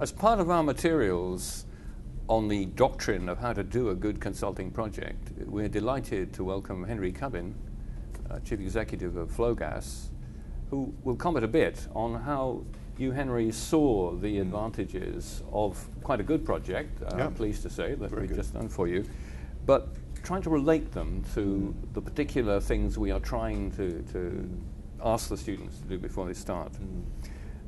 As part of our materials on the doctrine of how to do a good consulting project, we're delighted to welcome Henry Cubbin, Chief Executive of Flogas, who will comment a bit on how you, Henry, saw the advantages of quite a good project, I'm pleased to say, that we've just done for you, but trying to relate them to the particular things we are trying to ask the students to do before they start.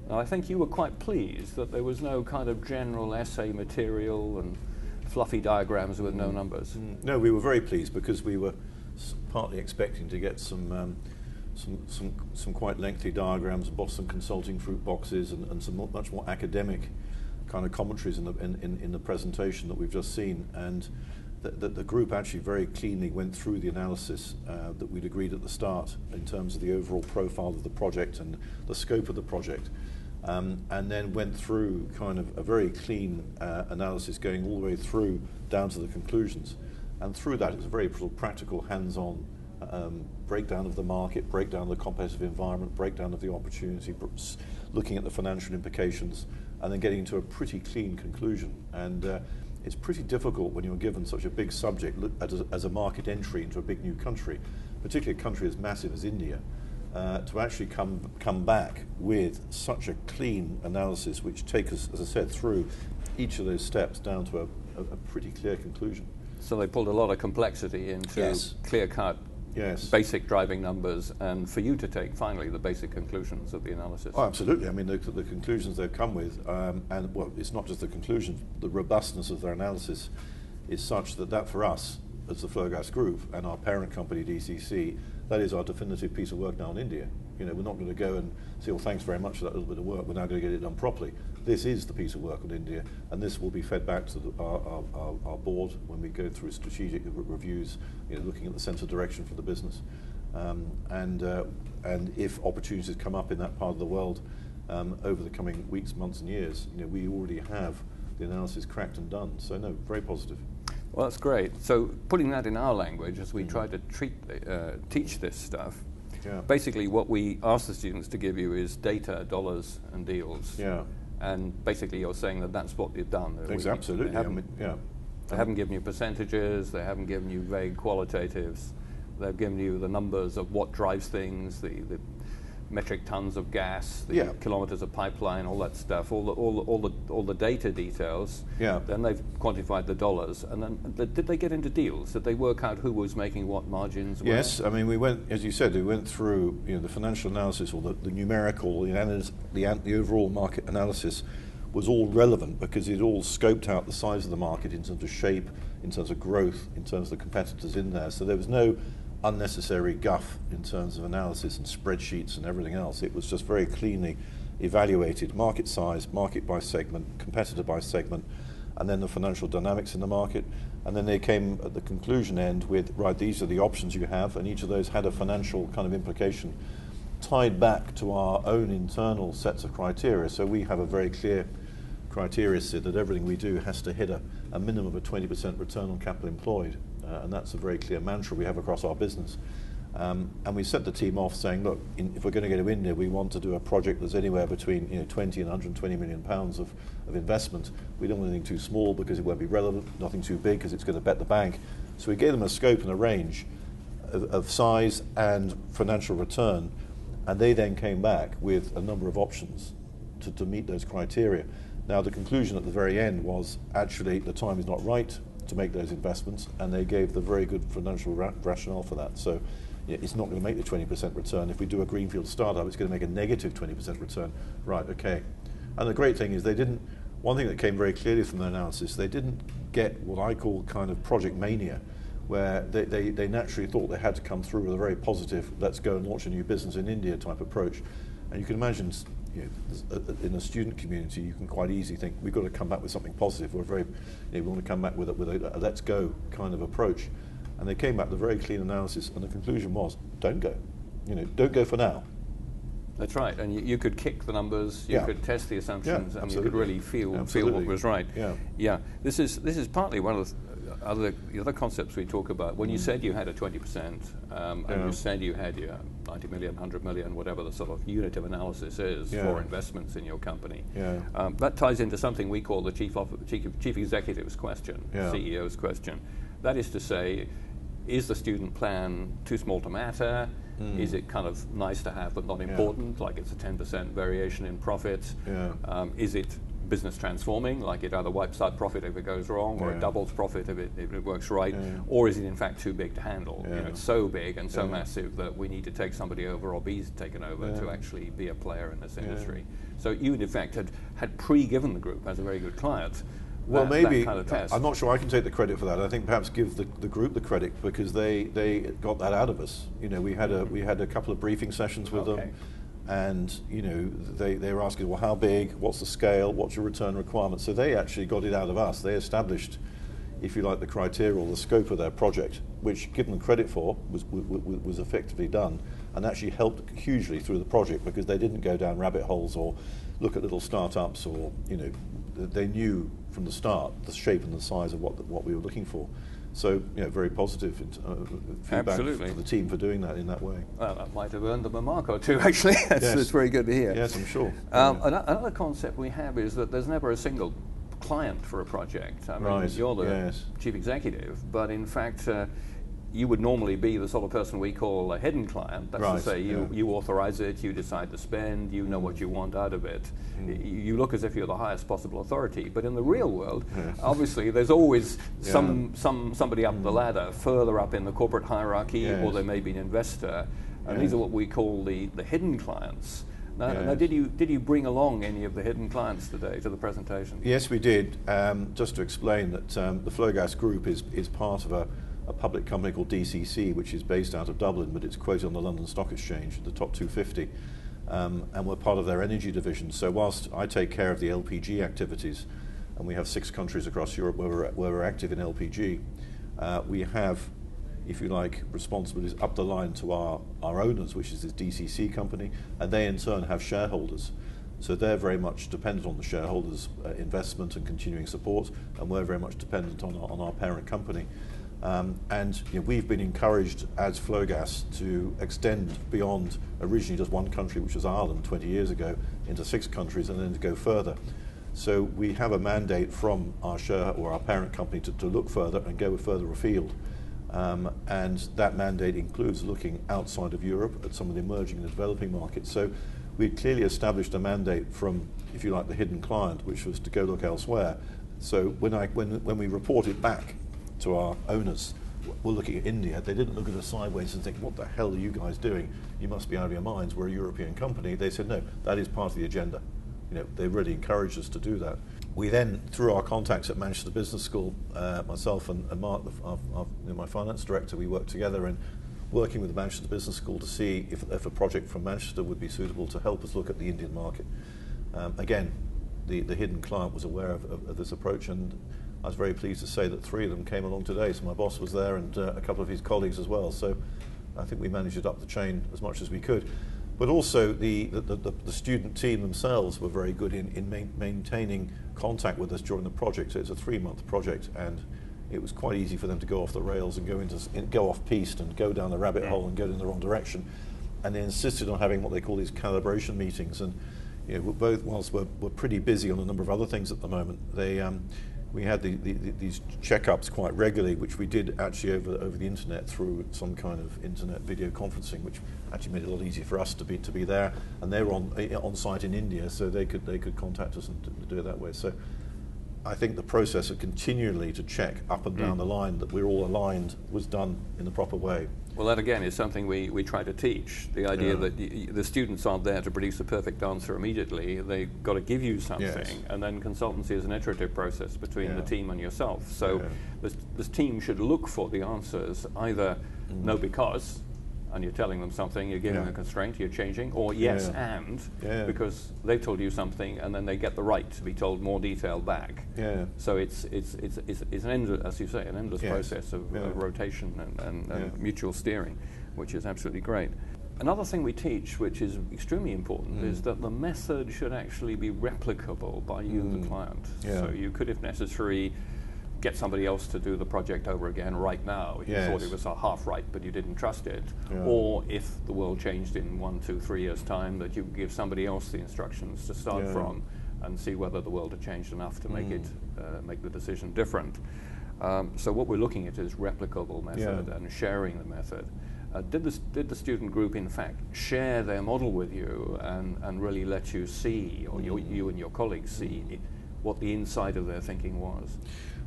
Now, I think you were quite pleased that there was no kind of general essay material and fluffy diagrams with no numbers. No, we were very pleased because we were partly expecting to get some quite lengthy diagrams, Boston Consulting fruit boxes, and some much more academic kind of commentaries in the presentation that we've just seen. And the group actually very cleanly went through the analysis that we'd agreed at the start in terms of the overall profile of the project and the scope of the project, and then went through kind of a very clean analysis going all the way through down to the conclusions. And through that, it was a very practical, hands-on breakdown of the market, breakdown of the competitive environment, breakdown of the opportunity, looking at the financial implications, and then getting to a pretty clean conclusion. And it's pretty difficult when you're given such a big subject as a market entry into a big new country, particularly a country as massive as India, to actually come back with such a clean analysis which takes us, as I said, through each of those steps down to a pretty clear conclusion. So they pulled a lot of complexity into clear-cut, basic driving numbers, and for you to take, finally, the basic conclusions of the analysis. Oh, absolutely. I mean, the conclusions they've come with, and well, it's not just the conclusions, the robustness of their analysis is such that for us, as the Flogas Group and our parent company, DCC, that is our definitive piece of work now in India. You know, we're not going to go and say, well, thanks very much for that little bit of work, we're now going to get it done properly. This is the piece of work in India, and this will be fed back to our board when we go through strategic reviews, you know, looking at the sense of direction for the business. And if opportunities come up in that part of the world over the coming weeks, months and years, you know, we already have the analysis cracked and done. So no, very positive. Well, that's great. So putting that in our language as we try to teach this stuff, basically what we ask the students to give you is data, dollars and deals. And basically you're saying that that's what they've done. Absolutely. They haven't given you percentages, they haven't given you vague qualitatives, they've given you the numbers of what drives things, the metric tons of gas, the kilometers of pipeline, all that stuff, all the data details. Then they've quantified the dollars, and then did they get into deals? Did they work out who was making what margins? Yes, I mean, we went, as you said, we went through, you know, the financial analysis, or the numerical, the overall market analysis was all relevant because it all scoped out the size of the market in terms of shape, in terms of growth, in terms of the competitors in there. So there was no unnecessary guff in terms of analysis and spreadsheets and everything else. It was just very cleanly evaluated, market size, market by segment, competitor by segment, and then the financial dynamics in the market. And then they came at the conclusion end with, right, these are the options you have, and each of those had a financial kind of implication tied back to our own internal sets of criteria. So we have a very clear criteria set that everything we do has to hit a minimum of a 20% return on capital employed. And that's a very clear mantra we have across our business. And we set the team off saying, look, if we're going to go to India, we want to do a project that's anywhere between 20 and 120 million pounds of investment. We don't want anything too small because it won't be relevant, nothing too big because it's going to bet the bank. So we gave them a scope and a range of size and financial return, and they then came back with a number of options to meet those criteria. Now, the conclusion at the very end was actually the time is not right to make those investments, and they gave the very good financial rationale for that. So it's not going to make the 20% return. If we do a greenfield startup, it's going to make a negative 20% return. Right, okay. And the great thing is one thing that came very clearly from their analysis, they didn't get what I call kind of project mania, where they naturally thought they had to come through with a very positive, let's go and launch a new business in India type approach. And you can imagine, in a student community, you can quite easily think, we've got to come back with something positive. We want to come back with a let's go kind of approach. And they came back with a very clean analysis, and the conclusion was, don't go. Don't go for now. That's right, and you could kick the numbers, you could test the assumptions, and you could really feel what was right. This is partly one of the other concepts we talk about, when you said you had a 20%, and you said you had your 90 million, 100 million, whatever the sort of unit of analysis is for investments in your company, that ties into something we call the chief executive's question, CEO's question. That is to say, is the student plan too small to matter? Is it kind of nice to have but not important, like it's a 10% variation in profit? Is it business transforming, like it either wipes out profit if it goes wrong, or it doubles profit if it works right, or is it in fact too big to handle? You know, it's so big and so massive that we need to take somebody over or be taken over to actually be a player in this industry. So you in effect had pre-given the group as a very good client. Well, maybe, that kind of test. I'm not sure I can take the credit for that. I think perhaps give the group the credit, because they got that out of us. You know, we had a couple of briefing sessions with them, and you know, they were asking, well, how big, what's the scale, what's your return requirement? So they actually got it out of us. They established, if you like, the criteria or the scope of their project, which, given them credit for, was effectively done, and actually helped hugely through the project, because they didn't go down rabbit holes or look at little startups, or, you know, they knew from the start the shape and the size of what we were looking for. So, you know, very positive feedback for the team for doing that in that way. Well, that might have earned them a mark or two, actually. That's very good to hear. Yes, I'm sure. Another concept we have is that there's never a single client for a project. I mean, you're the chief executive, but in fact, you would normally be the sort of person we call a hidden client. That's to say, you authorize it, you decide to spend, you know what you want out of it. You look as if you're the highest possible authority. But in the real world, obviously, there's always somebody up the ladder, further up in the corporate hierarchy, or there may be an investor. And these are what we call the hidden clients. Now, did you bring along any of the hidden clients today to the presentation? Yes, we did. Just to explain that the Flogas Group is part of a public company called DCC, which is based out of Dublin, but it's quoted on the London Stock Exchange, the top 250, and we're part of their energy division. So whilst I take care of the LPG activities, and we have 6 countries across Europe where we're active in LPG, we have, if you like, responsibilities up the line to our owners, which is this DCC company, and they in turn have shareholders. So they're very much dependent on the shareholders' investment and continuing support, and we're very much dependent on our parent company. And you know, we've been encouraged as Flogas to extend beyond originally just one country, which was Ireland 20 years ago, into 6 countries, and then to go further. So we have a mandate from our parent company to look further and go further afield. And that mandate includes looking outside of Europe at some of the emerging and developing markets. So we clearly established a mandate from, if you like, the hidden client, which was to go look elsewhere. So when we reported back to our owners, we're looking at India, they didn't look at us sideways and think, what the hell are you guys doing? You must be out of your minds, we're a European company. They said, no, that is part of the agenda. You know, they really encouraged us to do that. We then, through our contacts at Manchester Business School, myself and Mark, my finance director, we worked together in working with the Manchester Business School to see if a project from Manchester would be suitable to help us look at the Indian market. Again, the hidden client was aware of this approach, and I was very pleased to say that 3 of them came along today. So my boss was there, and a couple of his colleagues as well. So I think we managed it up the chain as much as we could. But also the student team themselves were very good in maintaining contact with us during the project. So it's a 3-month project, and it was quite easy for them to go off the rails and go off piste and go down the rabbit hole and go in the wrong direction. And they insisted on having what they call these calibration meetings. And you know, whilst we're pretty busy on a number of other things at the moment, we had these checkups quite regularly, which we did actually over the internet through some kind of internet video conferencing, which actually made it a lot easier for us to be there. And they were on site in India, so they could contact us and do it that way. So I think the process of continually to check up and down the line that we're all aligned was done in the proper way. Well, that again is something we try to teach. The idea that the students aren't there to produce a perfect answer immediately. They've got to give you something, and then consultancy is an iterative process between the team and yourself. So this team should look for the answers, either no because, and you're telling them something, you're giving them a constraint, you're changing, or yes and, because they've told you something, and then they get the right to be told more detail back. So it's an endless, as you say, an endless process of rotation and mutual steering, which is absolutely great. Another thing we teach, which is extremely important, is that the method should actually be replicable by you, the client. So you could, if necessary, get somebody else to do the project over again right now. You Yes. thought it was a half right, but you didn't trust it. Yeah. Or if the world changed in 1, 2, 3 years' time, that you give somebody else the instructions to start Yeah. from and see whether the world had changed enough to make it make the decision different. So what we're looking at is replicable method and sharing the method. Did the student group in fact share their model with you and really let you see, or you and your colleagues see, what the inside of their thinking was?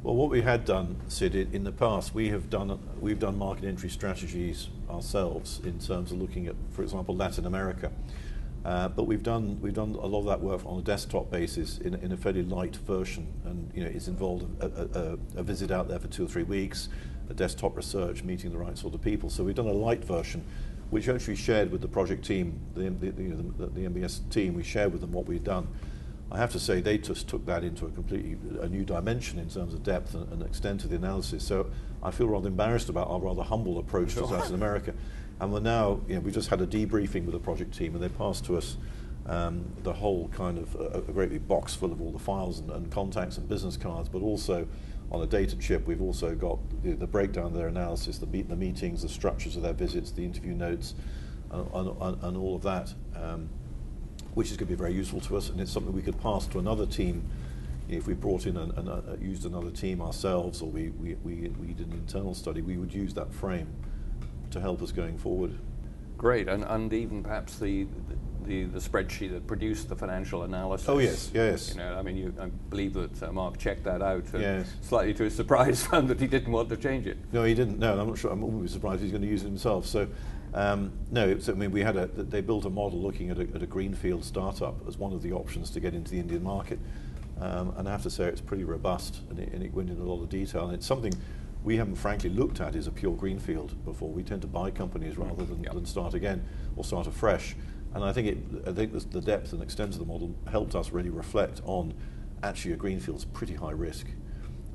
Well, what we had done, Sid, in the past, we've done market entry strategies ourselves in terms of looking at, for example, Latin America. But we've done a lot of that work on a desktop basis in a fairly light version, and it's involved a visit out there for 2 or 3 weeks, a desktop research, meeting the right sort of people. So we've done a light version, which actually shared with the project team, the MBS team. We shared with them what we'd done. I have to say they just took that into a new dimension in terms of depth and extent of the analysis. So I feel rather embarrassed about our rather humble approach to Latin America. And we're now, we just had a debriefing with the project team, and they passed to us the whole kind of a great big box full of all the files and contacts and business cards, but also on a data chip we've also got the breakdown of their analysis, the meetings, the structures of their visits, the interview notes, and all of that, which is going to be very useful to us, and it's something we could pass to another team if we brought in used another team ourselves, or we did an internal study. We would use that frame to help us going forward. Great, and even perhaps the spreadsheet that produced the financial analysis. Oh yes, yes. I believe that Mark checked that out, and yes. Slightly to his surprise found that he didn't want to change it. No, he didn't. No, I'm not sure. I'm always surprised he's going to use it himself. So, no. So, we they built a model looking at a greenfield startup as one of the options to get into the Indian market, and I have to say it's pretty robust, and it went into a lot of detail, and it's something we haven't frankly looked at as a pure greenfield before. We tend to buy companies rather than start again or start afresh. And I think the depth and extent of the model helped us really reflect on actually a greenfield's pretty high risk.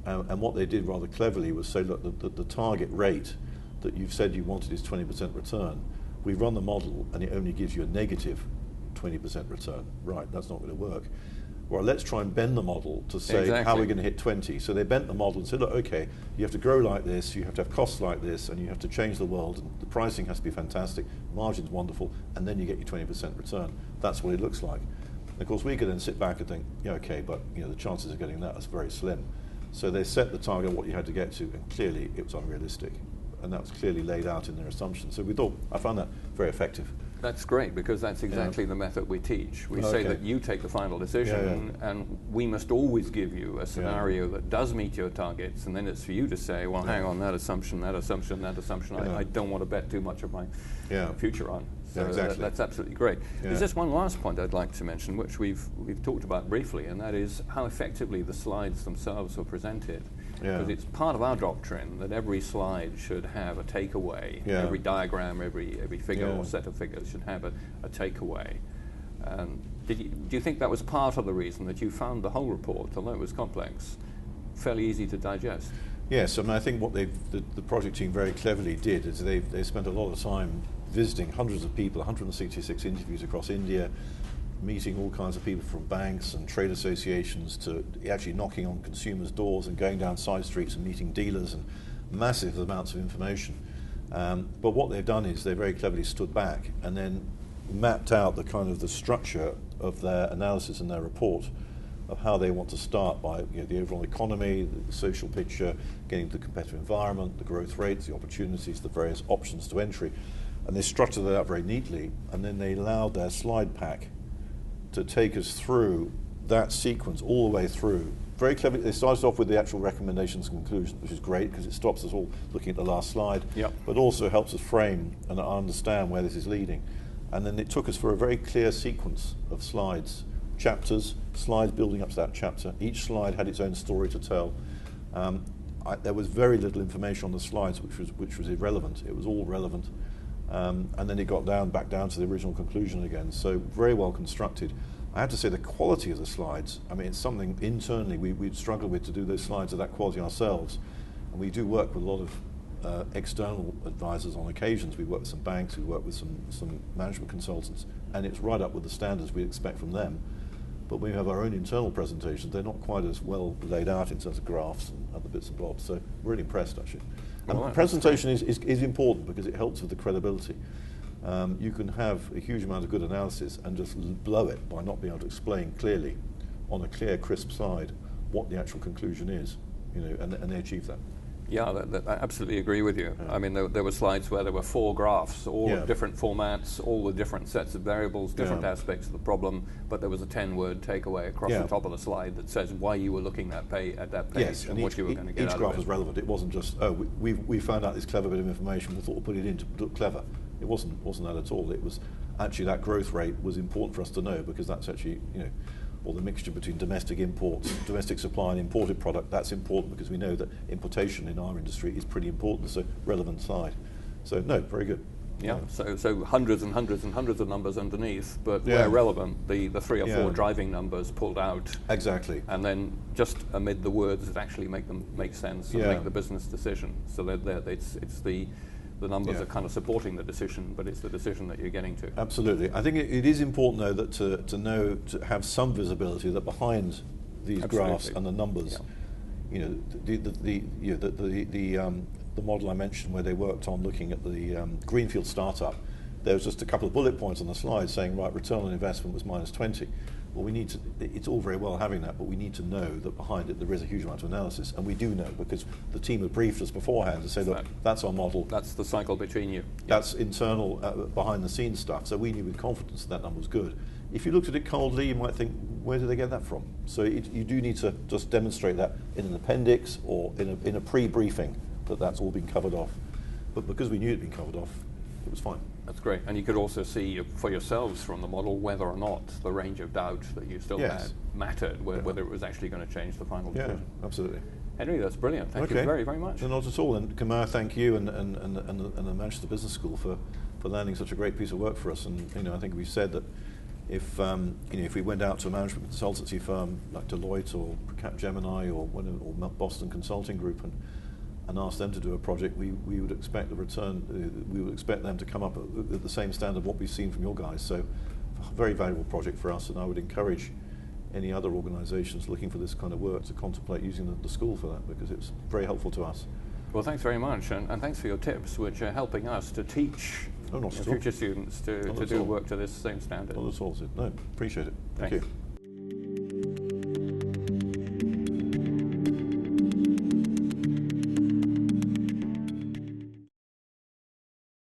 And what they did rather cleverly was say, look, the target rate that you've said you wanted is 20% return. We run the model and it only gives you a negative 20% return. Right, that's not going to work. Well, let's try and bend the model to say how we're going to hit 20. So they bent the model and said, look, okay, you have to grow like this, you have to have costs like this, and you have to change the world, and the pricing has to be fantastic, margin's wonderful, and then you get your 20% return. That's what it looks like. And of course, we could then sit back and think, yeah, okay, but the chances of getting that is very slim. So they set the target of what you had to get to, and clearly it was unrealistic. And that was clearly laid out in their assumptions. So I found that very effective. That's great, because that's exactly the method we teach. We say that you take the final decision, and we must always give you a scenario that does meet your targets, and then it's for you to say, well, hang on, that assumption, I don't want to bet too much of my future on. So exactly. That's absolutely great. There's just one last point I'd like to mention, which we've talked about briefly, and that is how effectively the slides themselves were presented. Because it's part of our doctrine that every slide should have a takeaway. Every diagram, every figure or set of figures should have a takeaway. Do you think that was part of the reason that you found the whole report, although it was complex, fairly easy to digest? Yes, I think what the project team very cleverly did is they spent a lot of time visiting hundreds of people, 166 interviews across India, meeting all kinds of people from banks and trade associations, to actually knocking on consumers' doors and going down side streets and meeting dealers, and massive amounts of information. But what they've done is they very cleverly stood back and then mapped out the structure of their analysis and their report of how they want to start by the overall economy, the social picture, getting to the competitive environment, the growth rates, the opportunities, the various options to entry. And they structured that out very neatly, and then they allowed their slide pack to take us through that sequence all the way through. Very clever. They started off with the actual recommendations and conclusions, which is great because it stops us all looking at the last slide, but also helps us frame and understand where this is leading. And then it took us for a very clear sequence of slides, chapters, slides building up to that chapter. Each slide had its own story to tell. There was very little information on the slides which was irrelevant. It was all relevant. And then it got back down to the original conclusion again. So very well constructed. I have to say the quality of the slides, it's something internally we'd struggled with to do those slides of that quality ourselves. And we do work with a lot of external advisors on occasions. We work with some banks, we work with some management consultants, and it's right up with the standards we expect from them. But when we have our own internal presentations, they're not quite as well laid out in terms of graphs and other bits and bobs. So really impressed, actually. And Well, the presentation is important because it helps with the credibility. You can have a huge amount of good analysis and just blow it by not being able to explain clearly on a clear, crisp slide what the actual conclusion is, you know, and they achieve that. Yeah, I absolutely agree with you. I mean, there were slides where there were 4 graphs, all of different formats, all the different sets of variables, different aspects of the problem, but there was a 10-word takeaway across the top of the slide that says why you were looking at that page and what you were going to get out of it. Each graph was relevant. It wasn't just, oh, we found out this clever bit of information, we thought we'll put it in to look clever. It wasn't that at all. It was actually that growth rate was important for us to know because that's actually, you know, or the mixture between domestic imports, domestic supply and imported product, that's important because we know that importation in our industry is pretty important. It's a relevant side. So no, very good. Yeah, so hundreds and hundreds and hundreds of numbers underneath, but where relevant, the 3 or 4 driving numbers pulled out. Exactly. And then just amid the words that actually make sense and make the business decision. So that it's the numbers are kind of supporting the decision, but it's the decision that you're getting to. Absolutely. I think it is important, though, that to have some visibility that behind these graphs and the numbers, you know, the model I mentioned where they worked on looking at the greenfield startup, there was just a couple of bullet points on the slide saying, right, return on investment was -20. Well, we need to, it's all very well having that, but we need to know that behind it there is a huge amount of analysis, and we do know because the team had briefed us beforehand to say, look, that's our model. That's the cycle between you. That's internal, behind the scenes stuff, so we knew with confidence that number was good. If you looked at it coldly, you might think, where did they get that from? So you do need to just demonstrate that in an appendix or in a pre-briefing, that that's all been covered off. But because we knew it had been covered off, it was fine. That's great. And you could also see for yourselves from the model whether or not the range of doubt that you still had mattered, whether it was actually going to change the final decision. Yeah, absolutely. Henry, that's brilliant. Thank you very, very much. No, not at all. And Kamar, thank you and the Manchester Business School for landing such a great piece of work for us. And you know, I think we said that if you know, if we went out to a management consultancy firm like Deloitte or Capgemini or Boston Consulting Group and asked them to do a project, we would expect the return. We would expect them to come up at the same standard of what we've seen from your guys. So, a very valuable project for us, and I would encourage any other organisations looking for this kind of work to contemplate using the school for that because it's very helpful to us. Well, thanks very much, and thanks for your tips, which are helping us to teach future students to do work to this same standard. Not at all. No, appreciate it. Thank you.